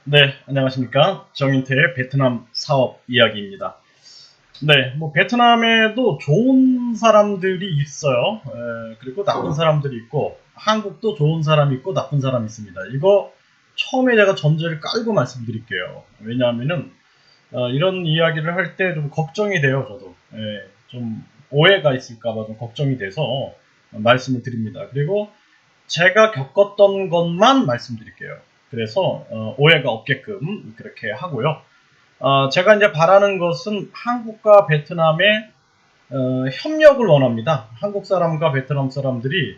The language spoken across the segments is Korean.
네, 안녕하십니까. 정인태의 베트남 사업 이야기입니다. 네, 뭐 베트남에도 좋은 사람들이 있어요. 그리고 나쁜 사람들이 있고, 한국도 좋은 사람이 있고 나쁜 사람이 있습니다. 이거 처음에 제가 전제를 깔고 말씀드릴게요. 왜냐하면은 이런 이야기를 할 때 좀 걱정이 돼요, 저도. 좀 오해가 있을까봐 좀 걱정이 돼서 말씀을 드립니다. 그리고 제가 겪었던 것만 말씀드릴게요. 그래서 오해가 없게끔 그렇게 하고요. 제가 이제 바라는 것은 한국과 베트남의 협력을 원합니다. 한국 사람과 베트남 사람들이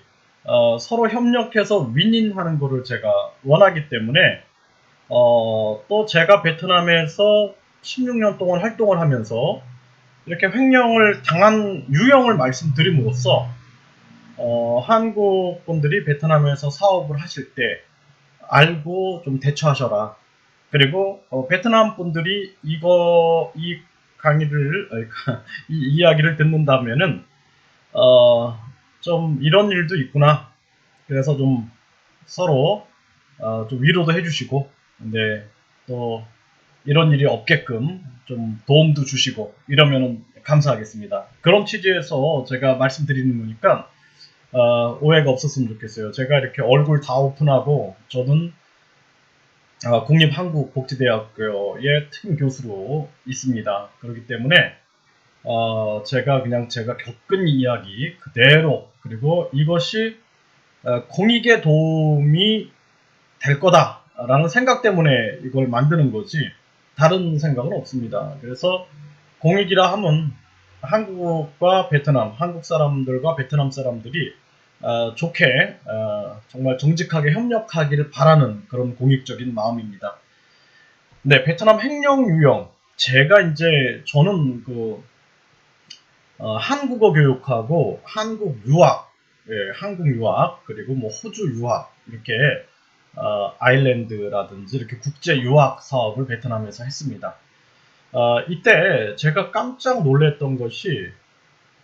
서로 협력해서 윈윈하는 것을 제가 원하기 때문에 또 제가 베트남에서 16년 동안 활동을 하면서 이렇게 횡령을 당한 유형을 말씀드림으로써 한국 분들이 베트남에서 사업을 하실 때 알고 좀 대처하셔라. 그리고 베트남 분들이 이 강의를 이 이야기를 듣는다면은 좀 이런 일도 있구나. 그래서 좀 서로 좀 위로도 해주시고, 근데 또 이런 일이 없게끔 좀 도움도 주시고 이러면은 감사하겠습니다. 그런 취지에서 제가 말씀드리는 거니까 오해가 없었으면 좋겠어요. 제가 이렇게 얼굴 다 오픈하고 저는 국립한국복지대학교의 특임 교수로 있습니다. 그렇기 때문에 제가 그냥 제가 겪은 이야기 그대로 그리고 이것이 공익에 도움이 될 거다라는 생각 때문에 이걸 만드는 거지 다른 생각은 없습니다. 그래서 공익이라 하면 한국과 베트남, 한국 사람들과 베트남 사람들이 좋게 정말 정직하게 협력하기를 바라는 그런 공익적인 마음입니다. 네, 베트남 횡령 유형 제가 이제 저는 한국어 교육하고 한국 유학, 한국 유학 그리고 뭐 호주 유학 이렇게 아일랜드라든지 이렇게 국제 유학 사업을 베트남에서 했습니다. 이때 제가 깜짝 놀랐던 것이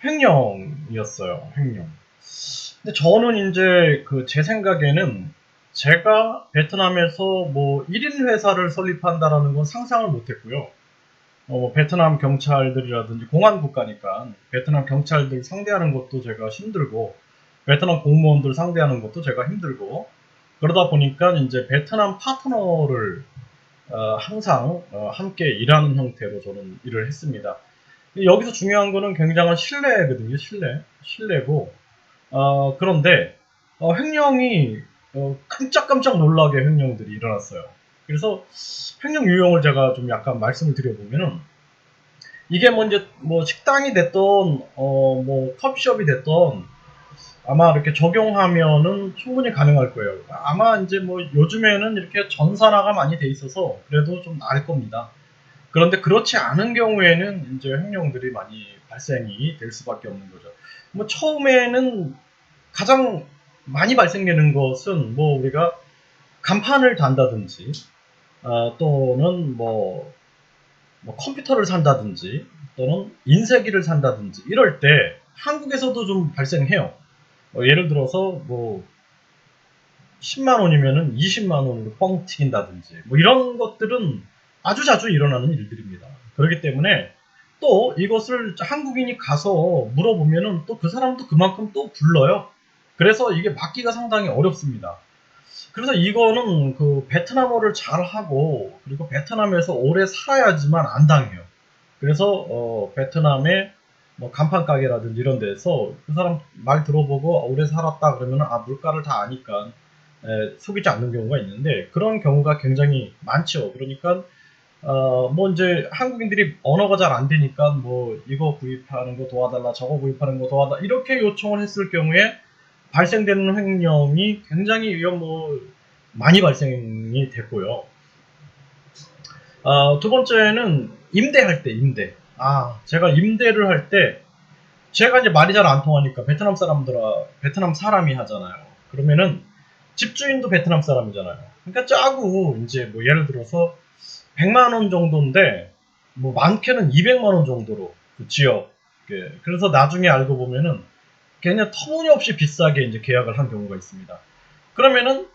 횡령이었어요. 횡령. 근데 저는 이제 제 생각에는 제가 베트남에서 뭐 1인 회사를 설립한다라는 건 상상을 못했고요. 베트남 경찰들이라든지 공안 국가니까 베트남 경찰들 상대하는 것도 제가 힘들고 베트남 공무원들 상대하는 것도 제가 힘들고 그러다 보니까 이제 베트남 파트너를 항상 함께 일하는 형태로 저는 일을 했습니다. 여기서 중요한 거는 굉장한 신뢰거든요. 신뢰고 그런데 횡령이 깜짝깜짝 놀라게 횡령들이 일어났어요. 그래서 횡령 유형을 제가 좀 약간 말씀을 드려보면은 이게 뭐 이제 뭐 식당이 됐던 뭐 커피숍이 됐던 아마 이렇게 적용하면은 충분히 가능할 거예요. 아마 이제 뭐 요즘에는 이렇게 전산화가 많이 돼 있어서 그래도 좀 나을 겁니다. 그런데 그렇지 않은 경우에는 이제 횡령들이 많이 발생이 될 수밖에 없는 거죠. 뭐 처음에는 가장 많이 발생되는 것은 뭐 우리가 간판을 단다든지 또는 뭐 컴퓨터를 산다든지 또는 인쇄기를 산다든지 이럴 때 한국에서도 좀 발생해요. 예를 들어서 뭐 10만 원이면은 20만 원으로 뻥 튀긴다든지 뭐 이런 것들은 아주 자주 일어나는 일들입니다. 그렇기 때문에 또 이것을 한국인이 가서 물어보면은 또 그 사람도 그만큼 또 불러요. 그래서 이게 막기가 상당히 어렵습니다. 그래서 이거는 베트남어를 잘하고 그리고 베트남에서 오래 살아야지만 안 당해요. 그래서 베트남의 뭐 간판 가게라든지 이런 데서 그 사람 말 들어보고 오래 살았다 그러면 물가를 다 아니까 속이지 않는 경우가 있는데 그런 경우가 굉장히 많죠. 그러니까 뭐 이제 한국인들이 언어가 잘 안 되니까 뭐 이거 구입하는 거 도와달라 저거 구입하는 거 도와달라 이렇게 요청을 했을 경우에 발생되는 횡령이 굉장히 이건 뭐 많이 발생이 됐고요. 두 번째는 임대할 때 임대. 제가 임대를 할 때 제가 이제 말이 잘 안 통하니까 베트남 사람이 하잖아요. 그러면은 집주인도 베트남 사람이잖아요. 그러니까 짜고 이제 뭐 예를 들어서 100만 원 정도인데 뭐 많게는 200만 원 정도로 그 지역. 그래서 나중에 알고 보면은 그냥 터무니없이 비싸게 이제 계약을 한 경우가 있습니다. 그러면은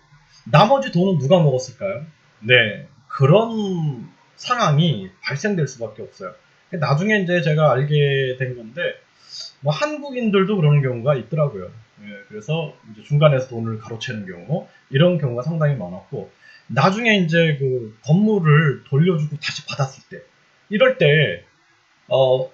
나머지 돈은 누가 먹었을까요? 네, 그런 상황이 발생될 수밖에 없어요. 나중에 이제 제가 알게 된 건데, 뭐 한국인들도 그런 경우가 있더라고요. 예, 그래서 이제 중간에서 돈을 가로채는 경우, 이런 경우가 상당히 많았고, 나중에 이제 그 건물을 돌려주고 다시 받았을 때, 이럴 때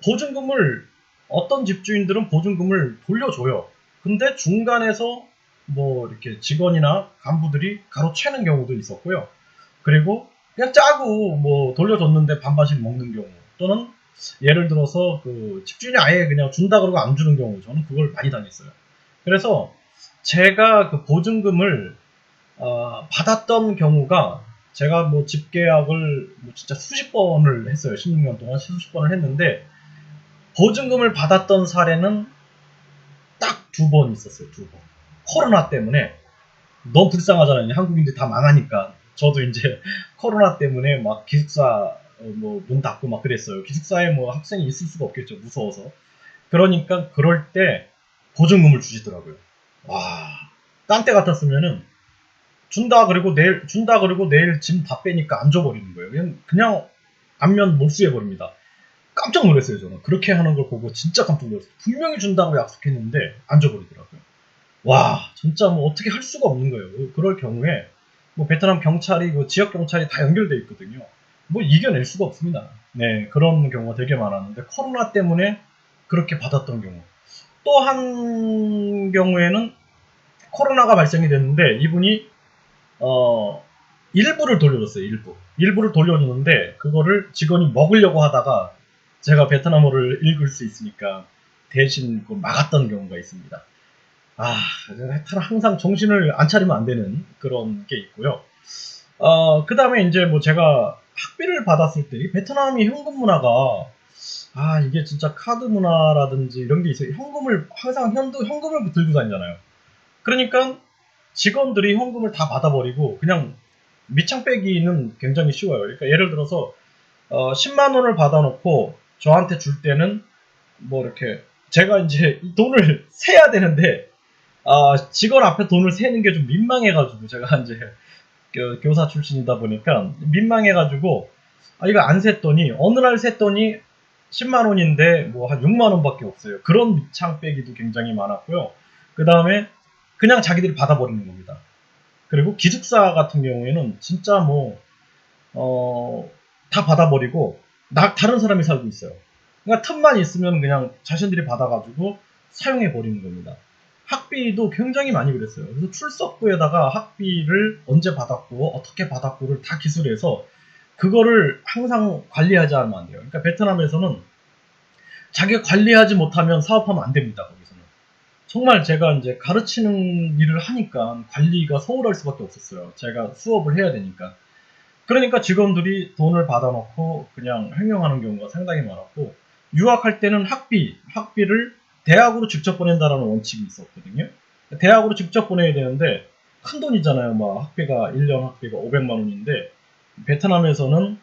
보증금을, 어떤 집주인들은 보증금을 돌려줘요. 근데 중간에서 뭐 이렇게 직원이나 간부들이 가로채는 경우도 있었고요. 그리고 그냥 짜고 뭐 돌려줬는데 반반씩 먹는 경우, 또는 예를 들어서 그 집주인이 아예 그냥 준다 그러고 안 주는 경우, 저는 그걸 많이 당했어요. 그래서 제가 그 보증금을 받았던 경우가, 제가 뭐 집계약을 뭐 진짜 수십 번을 했어요. 16년 동안 수십 번을 했는데, 보증금을 받았던 사례는 딱 2번 있었어요. 2번. 코로나 때문에 너무 불쌍하잖아요. 한국인들 다 망하니까. 저도 이제 코로나 때문에 막 기숙사 뭐 문 닫고 막 그랬어요. 기숙사에 뭐 학생이 있을 수가 없겠죠. 무서워서. 그러니까 그럴 때 보증금을 주시더라고요. 와, 딴 때 같았으면은 준다 그리고 내일 짐 다 빼니까 안 줘버리는 거예요. 그냥 안면 몰수해 버립니다. 깜짝 놀랐어요, 저는. 그렇게 하는 걸 보고 진짜 깜짝 놀랐어요. 분명히 준다고 약속했는데 안 줘버리더라고요. 와, 진짜 뭐 어떻게 할 수가 없는 거예요. 그럴 경우에 뭐 베트남 경찰이, 그 지역 경찰이 다 연결돼 있거든요. 뭐 이겨낼 수가 없습니다. 네, 그런 경우가 되게 많았는데, 코로나 때문에 그렇게 받았던 경우. 또 한 경우에는 코로나가 발생이 됐는데, 이분이 일부를 돌려줬어요. 일부를 돌려줬는데, 그거를 직원이 먹으려고 하다가 제가 베트남어를 읽을 수 있으니까 대신 막았던 경우가 있습니다. 하여튼 항상 정신을 안 차리면 안 되는 그런 게 있고요. 그 다음에 이제 뭐 제가 학비를 받았을 때, 이 베트남이 현금 문화가, 이게 진짜 카드 문화라든지 이런 게 있어요. 항상 현금을 들고 다니잖아요. 그러니까 직원들이 현금을 다 받아버리고 그냥 밑창 빼기는 굉장히 쉬워요. 그러니까 예를 들어서 10만 원을 받아놓고 저한테 줄 때는 뭐 이렇게, 제가 이제 돈을 세야 되는데, 직원 앞에 돈을 세는 게 좀 민망해가지고, 제가 이제 교사 출신이다 보니까 민망해가지고, 이거 안 셌더니, 어느 날 셌더니 10만 원인데 뭐 한 6만 원밖에 없어요. 그런 밑창 빼기도 굉장히 많았고요. 그 다음에 그냥 자기들이 받아버리는 겁니다. 그리고 기숙사 같은 경우에는 진짜 뭐 다 받아버리고 다른 사람이 살고 있어요. 그러니까 틈만 있으면 그냥 자신들이 받아가지고 사용해 버리는 겁니다. 학비도 굉장히 많이 그랬어요. 그래서 출석부에다가 학비를 언제 받았고 어떻게 받았고를 다 기술해서 그거를 항상 관리하지 않으면 안 돼요. 그러니까 베트남에서는 자기가 관리하지 못하면 사업하면 안 됩니다. 거기서는. 정말 제가 이제 가르치는 일을 하니까 관리가 소홀할 수밖에 없었어요. 제가 수업을 해야 되니까. 그러니까 직원들이 돈을 받아놓고 그냥 횡령하는 경우가 상당히 많았고, 유학할 때는 학비를 대학으로 직접 보낸다라는 원칙이 있었거든요. 대학으로 직접 보내야 되는데 큰 돈이잖아요. 막 학비가 1년 학비가 500만 원인데, 베트남에서는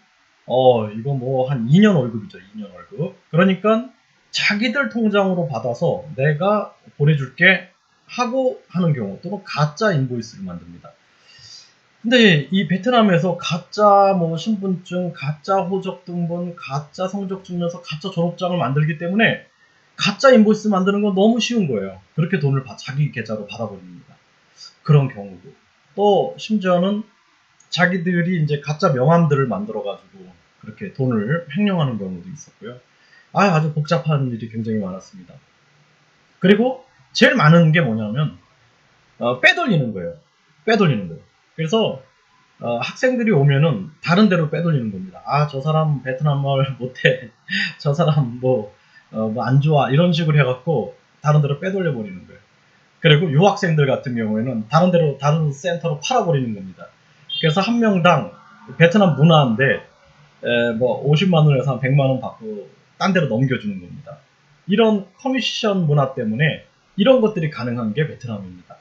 이거 뭐 한 2년 월급이죠. 2년 월급. 그러니까 자기들 통장으로 받아서 내가 보내줄게 하고 하는 경우, 또는 가짜 인보이스를 만듭니다. 근데 이 베트남에서 가짜 뭐 신분증, 가짜 호적 등본, 가짜 성적 증명서, 가짜 졸업장을 만들기 때문에 가짜 인보이스 만드는 건 너무 쉬운 거예요. 그렇게 돈을 자기 계좌로 받아버립니다. 그런 경우도. 또 심지어는 자기들이 이제 가짜 명함들을 만들어가지고 그렇게 돈을 횡령하는 경우도 있었고요. 아주 복잡한 일이 굉장히 많았습니다. 그리고 제일 많은 게 뭐냐면 빼돌리는 거예요. 빼돌리는 거예요. 그래서 학생들이 오면은 다른 데로 빼돌리는 겁니다. 저 사람 베트남 말 못해. 저 사람 뭐 안 좋아. 이런 식으로 해갖고 다른 데로 빼돌려 버리는 거예요. 그리고 유학생들 같은 경우에는 다른 센터로 팔아버리는 겁니다. 그래서 한 명당, 베트남 문화인데 뭐 50만 원에서 한 100만 원 받고 딴 데로 넘겨주는 겁니다. 이런 커미션 문화 때문에 이런 것들이 가능한 게 베트남입니다.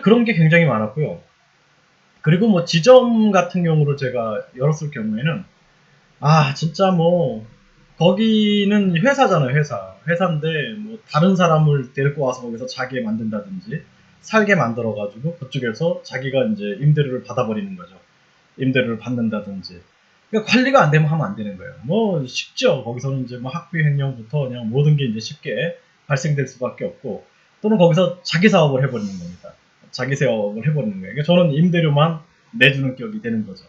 그런 게 굉장히 많았고요. 그리고 뭐 지점 같은 경우를 제가 열었을 경우에는 진짜 뭐 거기는 회사잖아요. 회사인데 뭐 다른 사람을 데리고 와서 거기서 자기 만든다든지 살게 만들어 가지고 그쪽에서 자기가 이제 임대료를 받아버리는 거죠. 임대료를 받는다든지. 그러니까 관리가 안 되면 하면 안 되는 거예요. 뭐 쉽죠. 거기서는 이제 뭐 학비 횡령부터 그냥 모든 게 이제 쉽게 발생될 수밖에 없고, 또는 거기서 자기 사업을 해버리는 겁니다. 자기 사업을 해버리는 거예요. 그러니까 저는 임대료만 내주는 격이 되는 거죠.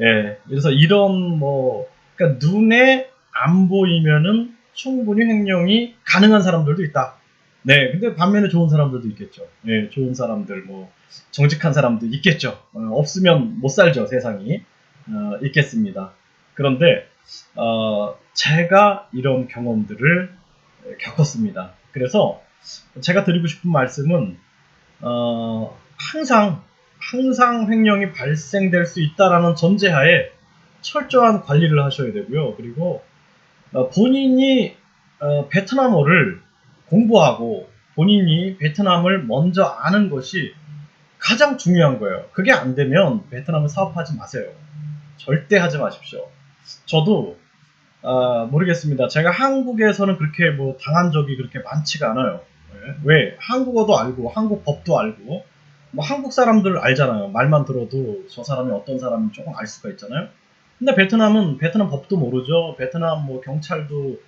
예, 그래서 이런 뭐, 그러니까 눈에 안 보이면은 충분히 횡령이 가능한 사람들도 있다. 네, 근데 반면에 좋은 사람들도 있겠죠. 예, 좋은 사람들, 뭐, 정직한 사람도 있겠죠. 없으면 못 살죠, 세상이. 있겠습니다. 그런데, 제가 이런 경험들을 겪었습니다. 그래서 제가 드리고 싶은 말씀은, 항상 횡령이 발생될 수 있다라는 전제하에 철저한 관리를 하셔야 되고요. 그리고 본인이 베트남어를 공부하고 본인이 베트남을 먼저 아는 것이 가장 중요한 거예요. 그게 안 되면 베트남을 사업하지 마세요. 절대 하지 마십시오. 저도 모르겠습니다. 제가 한국에서는 그렇게 뭐 당한 적이 그렇게 많지가 않아요. 왜? 한국어도 알고 한국 법도 알고 뭐 한국 사람들 알잖아요. 말만 들어도 저 사람이 어떤 사람인지 조금 알 수가 있잖아요. 근데 베트남은 베트남 법도 모르죠. 베트남 뭐 경찰도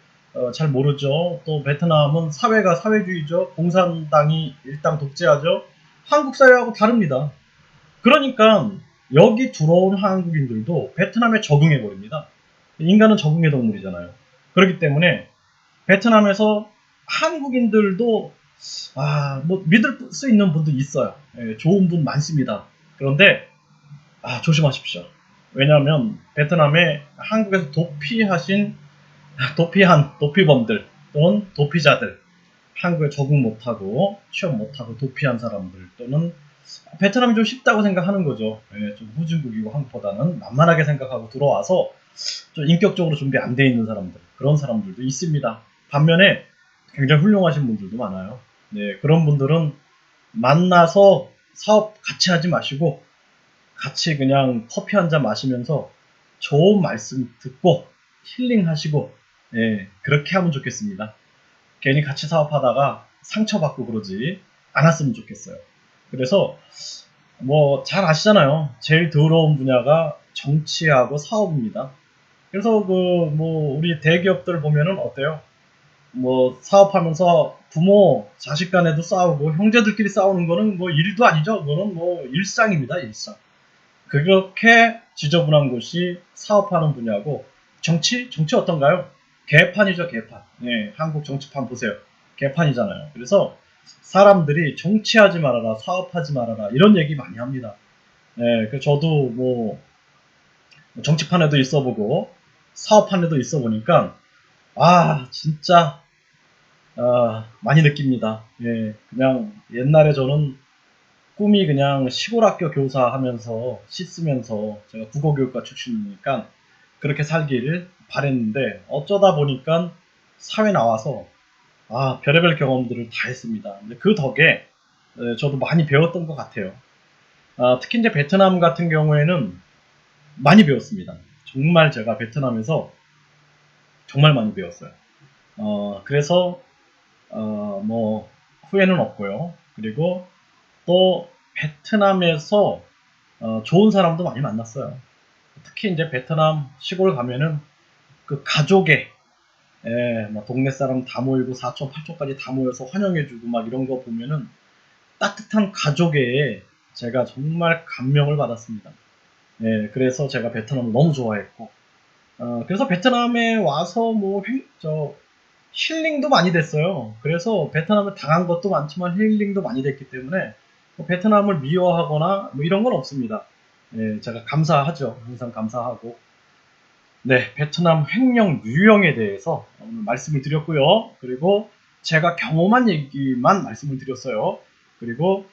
잘 모르죠. 또 베트남은 사회가 사회주의죠. 공산당이 일당 독재하죠. 한국 사회하고 다릅니다. 그러니까 여기 들어온 한국인들도 베트남에 적응해 버립니다. 인간은 적응의 동물이잖아요. 그렇기 때문에 베트남에서 한국인들도 뭐 믿을 수 있는 분도 있어요. 예, 좋은 분 많습니다. 그런데 조심하십시오. 왜냐하면 베트남에 한국에서 도피범들 또는 도피자들, 한국에 적응 못하고 취업 못하고 도피한 사람들, 또는 베트남이 좀 쉽다고 생각하는 거죠. 예, 좀 후진국이고 한국보다는 만만하게 생각하고 들어와서 좀 인격적으로 준비 안 돼 있는 사람들, 그런 사람들도 있습니다. 반면에 굉장히 훌륭하신 분들도 많아요. 네, 그런 분들은 만나서 사업 같이 하지 마시고 같이 그냥 커피 한잔 마시면서 좋은 말씀 듣고 힐링하시고, 예, 그렇게 하면 좋겠습니다. 괜히 같이 사업하다가 상처받고 그러지 않았으면 좋겠어요. 그래서 뭐 잘 아시잖아요. 제일 더러운 분야가 정치하고 사업입니다. 그래서 그 뭐 우리 대기업들 보면은 어때요? 뭐 사업하면서 부모 자식 간에도 싸우고 형제들끼리 싸우는 거는 뭐 일도 아니죠. 그거는 뭐 일상입니다. 일상. 그렇게 지저분한 곳이 사업하는 분야고, 정치 어떤가요? 개판이죠, 개판. 네, 한국 정치판 보세요. 개판이잖아요. 그래서 사람들이 정치하지 말아라, 사업하지 말아라, 이런 얘기 많이 합니다. 네, 그 저도 뭐 정치판에도 있어보고 사업판에도 있어보니까 진짜 많이 느낍니다. 예, 그냥 옛날에 저는 꿈이 그냥 시골 학교 교사 하면서 씻으면서, 제가 국어교육과 출신이니까 그렇게 살기를 바랬는데, 어쩌다 보니까 사회 나와서 별의별 경험들을 다 했습니다. 근데 그 덕에 저도 많이 배웠던 것 같아요. 특히 이제 베트남 같은 경우에는 많이 배웠습니다. 정말 제가 베트남에서 정말 많이 배웠어요. 그래서 뭐 후회는 없고요. 그리고 또 베트남에서 좋은 사람도 많이 만났어요. 특히 이제 베트남 시골 가면은 그 가족의, 막 동네 사람 다 모이고 사촌, 팔촌까지 다 모여서 환영해주고 막 이런 거 보면은 따뜻한 가족에 제가 정말 감명을 받았습니다. 예, 그래서 제가 베트남을 너무 좋아했고, 그래서 베트남에 와서 뭐 힐링도 많이 됐어요. 그래서 베트남에 당한 것도 많지만 힐링도 많이 됐기 때문에 뭐 베트남을 미워하거나 뭐 이런 건 없습니다. 예, 제가 감사하죠. 항상 감사하고. 네, 베트남 횡령 유형에 대해서 오늘 말씀을 드렸고요. 그리고 제가 경험한 얘기만 말씀을 드렸어요. 그리고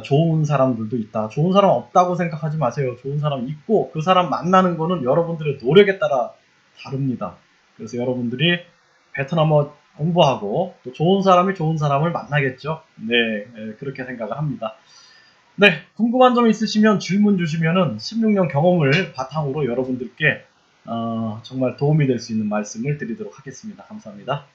좋은 사람들도 있다. 좋은 사람 없다고 생각하지 마세요. 좋은 사람 있고, 그 사람 만나는 거는 여러분들의 노력에 따라 다릅니다. 그래서 여러분들이 베트남어 공부하고 또 좋은 사람이 좋은 사람을 만나겠죠. 네, 그렇게 생각을 합니다. 네, 궁금한 점 있으시면 질문 주시면은 16년 경험을 바탕으로 여러분들께 정말 도움이 될 수 있는 말씀을 드리도록 하겠습니다. 감사합니다.